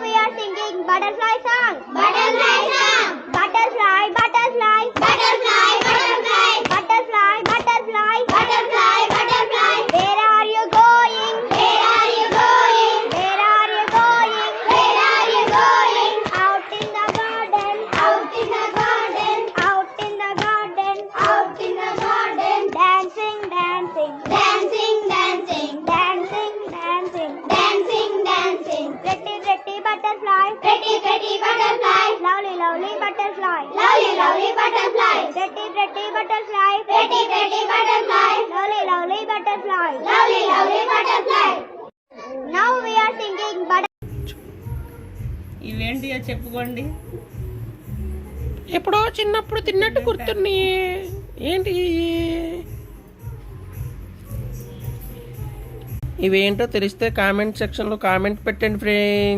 we are singing butterfly song. Butterfly song. Butterfly, butterfly, butterfly, butterfly, butterfly, butterfly, butterfly, butterfly. Where are you going? Where are you going? Where are you going? Where are you going? Out in the garden. Out in the garden. Out in the garden. Out in the garden. Dancing, dancing, dancing, dancing, dancing, dancing, dancing, dancing. Pretty, pretty butterfly. Pretty, pretty butterfly. Lovely, lovely butterfly. Lovely, lovely butterfly. Pretty, pretty butterfly. Pretty, pretty butterfly. Lovely, lovely butterfly. Lovely, lovely butterfly. Now we are singing butterfly. ఇవేంటి చెప్పుకోండి. ఎప్పుడో చిన్నప్పుడు తిన్నట్టు గుర్తున్నాయి. ఏంటి ఇవేంటో తెలిస్తే comment సెక్షన్లో comment పెట్టండి ఫ్రెండ్స్.